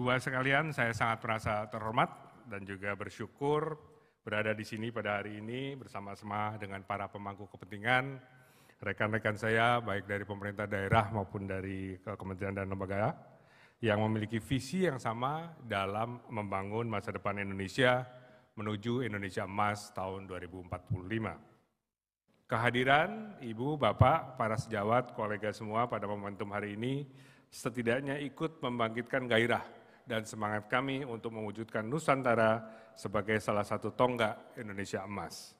Ibu sekalian, saya sangat merasa terhormat dan juga bersyukur berada di sini pada hari ini bersama-sama dengan para pemangku kepentingan, rekan-rekan saya baik dari pemerintah daerah maupun dari kementerian dan lembaga yang memiliki visi yang sama dalam membangun masa depan Indonesia menuju Indonesia Emas tahun 2045. Kehadiran Ibu, Bapak, para sejawat, kolega semua pada momentum hari ini setidaknya ikut membangkitkan gairah dan semangat kami untuk mewujudkan Nusantara sebagai salah satu tonggak Indonesia Emas.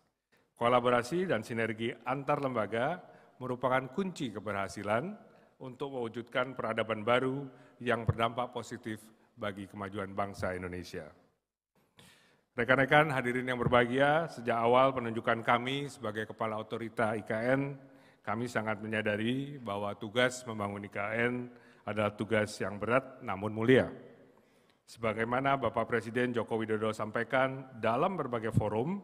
Kolaborasi dan sinergi antar lembaga merupakan kunci keberhasilan untuk mewujudkan peradaban baru yang berdampak positif bagi kemajuan bangsa Indonesia. Rekan-rekan hadirin yang berbahagia, sejak awal penunjukan kami sebagai Kepala Otorita IKN, kami sangat menyadari bahwa tugas membangun IKN adalah tugas yang berat namun mulia. Sebagaimana Bapak Presiden Joko Widodo sampaikan dalam berbagai forum,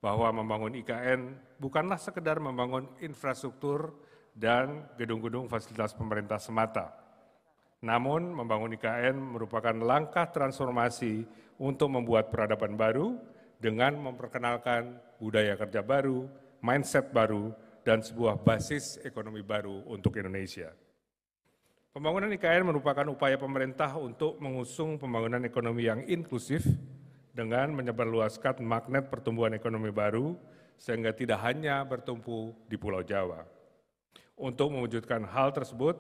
bahwa membangun IKN bukanlah sekedar membangun infrastruktur dan gedung-gedung fasilitas pemerintah semata. Namun, membangun IKN merupakan langkah transformasi untuk membuat peradaban baru dengan memperkenalkan budaya kerja baru, mindset baru, dan sebuah basis ekonomi baru untuk Indonesia. Pembangunan IKN merupakan upaya pemerintah untuk mengusung pembangunan ekonomi yang inklusif dengan menyebarluaskan magnet pertumbuhan ekonomi baru sehingga tidak hanya bertumpu di Pulau Jawa. Untuk mewujudkan hal tersebut,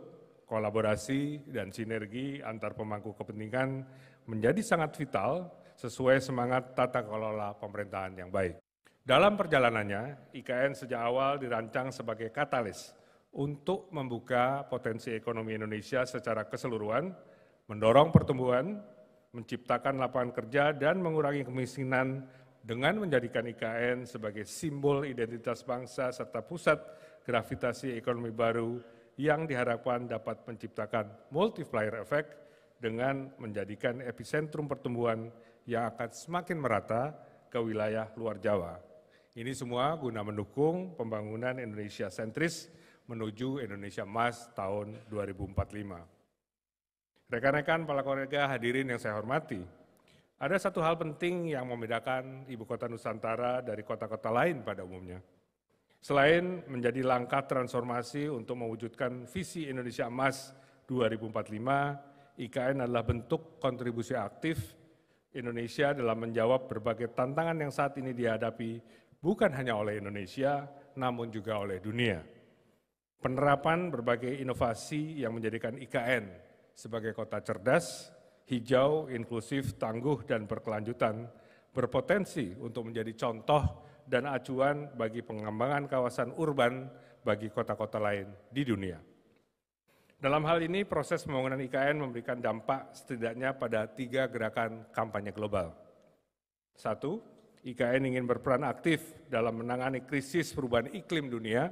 kolaborasi dan sinergi antar pemangku kepentingan menjadi sangat vital sesuai semangat tata kelola pemerintahan yang baik. Dalam perjalanannya, IKN sejak awal dirancang sebagai katalis untuk membuka potensi ekonomi Indonesia secara keseluruhan, mendorong pertumbuhan, menciptakan lapangan kerja, dan mengurangi kemiskinan dengan menjadikan IKN sebagai simbol identitas bangsa serta pusat gravitasi ekonomi baru yang diharapkan dapat menciptakan multiplier effect dengan menjadikan epicentrum pertumbuhan yang akan semakin merata ke wilayah luar Jawa. Ini semua guna mendukung pembangunan Indonesia sentris menuju Indonesia Emas tahun 2045. Rekan-rekan, para kolega hadirin yang saya hormati, ada satu hal penting yang membedakan Ibu Kota Nusantara dari kota-kota lain pada umumnya. Selain menjadi langkah transformasi untuk mewujudkan visi Indonesia Emas 2045, IKN adalah bentuk kontribusi aktif Indonesia dalam menjawab berbagai tantangan yang saat ini dihadapi bukan hanya oleh Indonesia, namun juga oleh dunia. Penerapan berbagai inovasi yang menjadikan IKN sebagai kota cerdas, hijau, inklusif, tangguh, dan berkelanjutan berpotensi untuk menjadi contoh dan acuan bagi pengembangan kawasan urban bagi kota-kota lain di dunia. Dalam hal ini, proses pembangunan IKN memberikan dampak setidaknya pada 3 gerakan kampanye global. 1, IKN ingin berperan aktif dalam menangani krisis perubahan iklim dunia.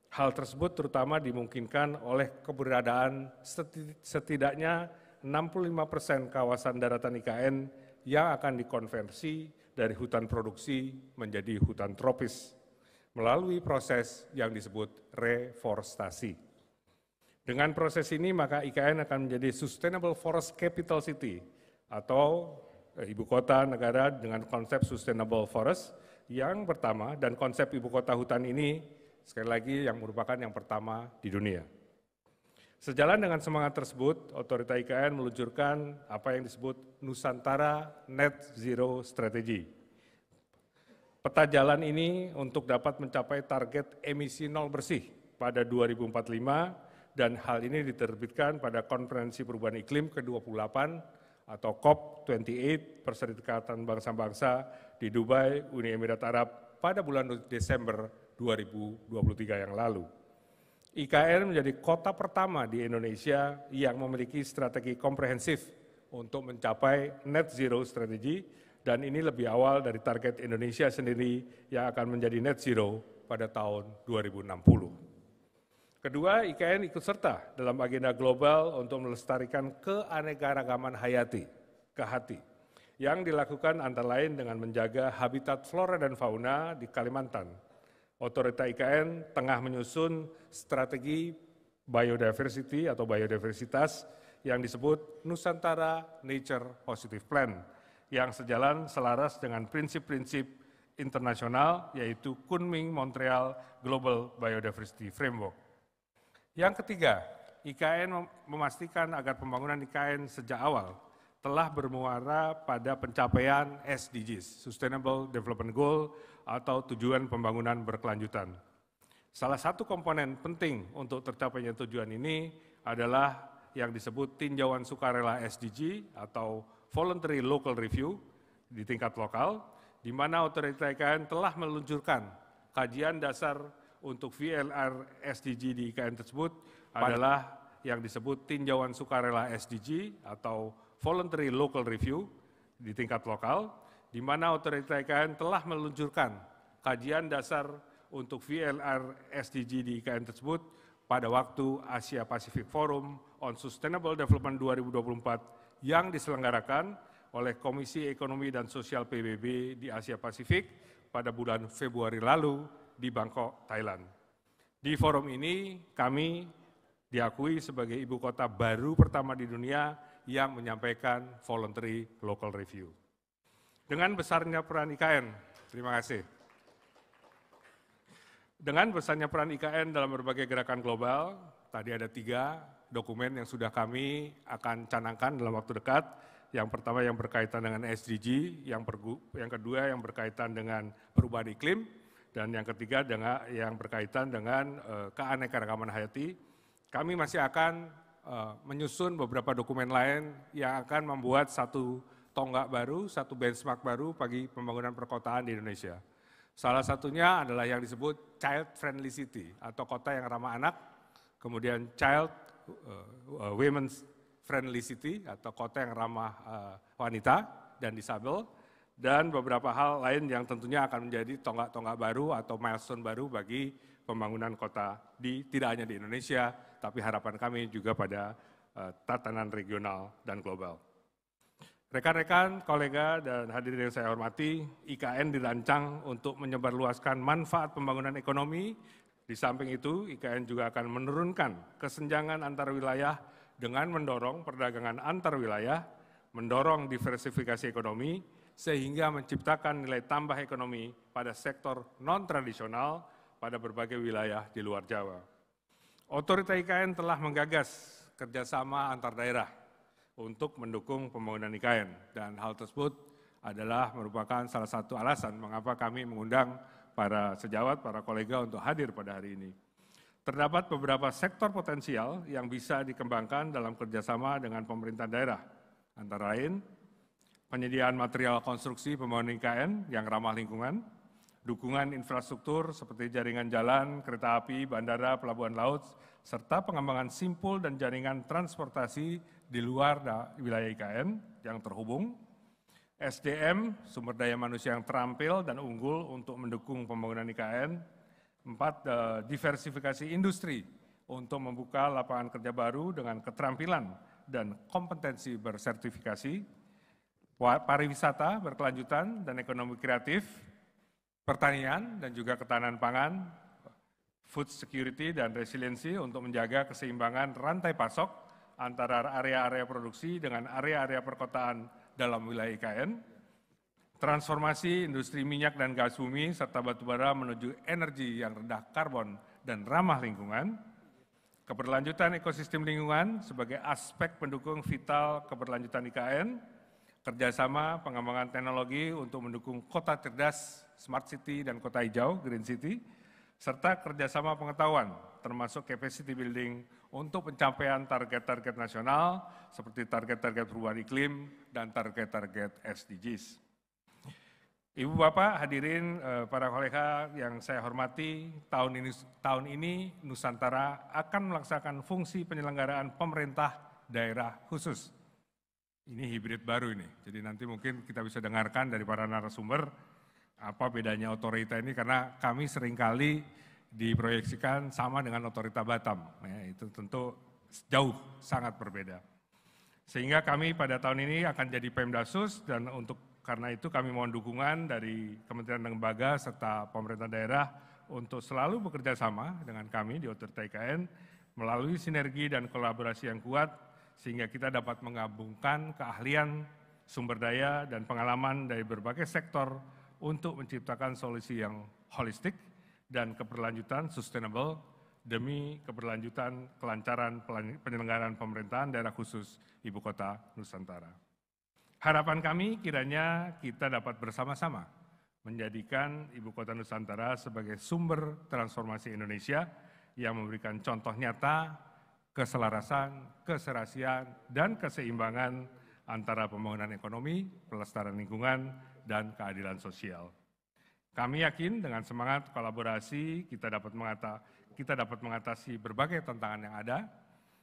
Hal tersebut terutama dimungkinkan oleh keberadaan setidaknya 65% kawasan daratan IKN yang akan dikonversi dari hutan produksi menjadi hutan tropis melalui proses yang disebut reforestasi. Dengan proses ini maka IKN akan menjadi Sustainable Forest Capital City atau ibu kota negara dengan konsep Sustainable Forest yang pertama, dan konsep ibu kota hutan ini sekali lagi yang merupakan yang pertama di dunia. Sejalan dengan semangat tersebut, Otorita IKN meluncurkan apa yang disebut Nusantara Net Zero Strategy. Peta jalan ini untuk dapat mencapai target emisi nol bersih pada 2045 dan hal ini diterbitkan pada Konferensi Perubahan Iklim ke-28 atau COP28 Perserikatan Bangsa-Bangsa di Dubai, Uni Emirat Arab pada bulan Desember 2023 yang lalu. IKN menjadi kota pertama di Indonesia yang memiliki strategi komprehensif untuk mencapai net zero strategi, dan ini lebih awal dari target Indonesia sendiri yang akan menjadi net zero pada tahun 2060. Kedua, IKN ikut serta dalam agenda global untuk melestarikan keanekaragaman hayati, yang dilakukan antara lain dengan menjaga habitat flora dan fauna di Kalimantan. Otorita IKN tengah menyusun strategi biodiversity atau biodiversitas yang disebut Nusantara Nature Positive Plan, yang sejalan selaras dengan prinsip-prinsip internasional yaitu Kunming-Montreal Global Biodiversity Framework. Yang ketiga, IKN memastikan agar pembangunan IKN sejak awal telah bermuara pada pencapaian SDGs, Sustainable Development Goal atau tujuan pembangunan berkelanjutan. Salah satu komponen penting untuk tercapainya tujuan ini adalah yang disebut tinjauan sukarela SDG atau Voluntary Local Review di tingkat lokal, di mana otorita IKN telah meluncurkan kajian dasar untuk VLR SDG di IKN tersebut adalah yang disebut tinjauan sukarela SDG atau Voluntary Local Review di tingkat lokal, di mana otorita IKN telah meluncurkan kajian dasar untuk VLR SDG di IKN tersebut pada waktu Asia Pacific Forum on Sustainable Development 2024 yang diselenggarakan oleh Komisi Ekonomi dan Sosial PBB di Asia Pasifik pada bulan Februari lalu di Bangkok, Thailand. Di forum ini kami diakui sebagai ibu kota baru pertama di dunia yang menyampaikan voluntary local review. Dengan besarnya peran IKN, terima kasih. Dengan besarnya peran IKN dalam berbagai gerakan global, tadi ada 3 dokumen yang sudah kami akan canangkan dalam waktu dekat. Yang pertama yang berkaitan dengan SDG, yang kedua yang berkaitan dengan perubahan iklim, dan yang ketiga yang berkaitan dengan keanekaragaman hayati. Kami masih akan menyusun beberapa dokumen lain yang akan membuat satu tonggak baru, satu benchmark baru bagi pembangunan perkotaan di Indonesia. Salah satunya adalah yang disebut Child Friendly City atau kota yang ramah anak, kemudian Child Women Friendly City atau kota yang ramah wanita dan disabel, dan beberapa hal lain yang tentunya akan menjadi tonggak-tonggak baru atau milestone baru bagi pembangunan kota tidak hanya di Indonesia, tapi harapan kami juga pada tatanan regional dan global. Rekan-rekan, kolega, dan hadirin yang saya hormati, IKN dirancang untuk menyebarluaskan manfaat pembangunan ekonomi. Di samping itu, IKN juga akan menurunkan kesenjangan antar wilayah dengan mendorong perdagangan antar wilayah, mendorong diversifikasi ekonomi, sehingga menciptakan nilai tambah ekonomi pada sektor non-tradisional pada berbagai wilayah di luar Jawa. Otorita IKN telah menggagas kerjasama antar daerah untuk mendukung pembangunan IKN, dan hal tersebut adalah merupakan salah satu alasan mengapa kami mengundang para sejawat, para kolega untuk hadir pada hari ini. Terdapat beberapa sektor potensial yang bisa dikembangkan dalam kerjasama dengan pemerintah daerah, antara lain penyediaan material konstruksi pembangunan IKN yang ramah lingkungan, dukungan infrastruktur seperti jaringan jalan, kereta api, bandara, pelabuhan laut, serta pengembangan simpul dan jaringan transportasi di luar wilayah IKN yang terhubung, SDM, sumber daya manusia yang terampil dan unggul untuk mendukung pembangunan IKN, 4, diversifikasi industri untuk membuka lapangan kerja baru dengan keterampilan dan kompetensi bersertifikasi, pariwisata berkelanjutan dan ekonomi kreatif, pertanian dan juga ketahanan pangan, food security dan resiliensi untuk menjaga keseimbangan rantai pasok antara area-area produksi dengan area-area perkotaan dalam wilayah IKN, transformasi industri minyak dan gas bumi serta batubara menuju energi yang rendah karbon dan ramah lingkungan, keberlanjutan ekosistem lingkungan sebagai aspek pendukung vital keberlanjutan IKN, kerjasama pengembangan teknologi untuk mendukung kota cerdas, smart city dan kota hijau, green city, serta kerjasama pengetahuan termasuk capacity building untuk pencapaian target-target nasional seperti target-target perubahan iklim dan target-target SDGs. Ibu Bapak hadirin para kolega yang saya hormati, tahun ini Nusantara akan melaksanakan fungsi penyelenggaraan pemerintah daerah khusus. Ini hibrid baru ini, jadi nanti mungkin kita bisa dengarkan dari para narasumber apa bedanya otorita ini, karena kami seringkali diproyeksikan sama dengan otorita Batam, ya, itu tentu jauh sangat berbeda. Sehingga kami pada tahun ini akan jadi Pemdasus, dan karena itu kami mohon dukungan dari Kementerian dan Lembaga serta pemerintah daerah untuk selalu bekerja sama dengan kami di otorita IKN melalui sinergi dan kolaborasi yang kuat, sehingga kita dapat menggabungkan keahlian, sumber daya, dan pengalaman dari berbagai sektor untuk menciptakan solusi yang holistik dan keberlanjutan sustainable demi keberlanjutan kelancaran penyelenggaraan pemerintahan daerah khusus Ibu Kota Nusantara. Harapan kami kiranya kita dapat bersama-sama menjadikan Ibu Kota Nusantara sebagai sumber transformasi Indonesia yang memberikan contoh nyata keselarasan, keserasian, dan keseimbangan antara pembangunan ekonomi, pelestarian lingkungan, dan keadilan sosial. Kami yakin dengan semangat kolaborasi kita dapat mengatasi berbagai tantangan yang ada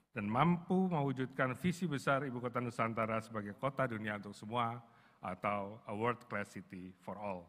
dan mampu mewujudkan visi besar Ibu Kota Nusantara sebagai kota dunia untuk semua atau a world class city for all.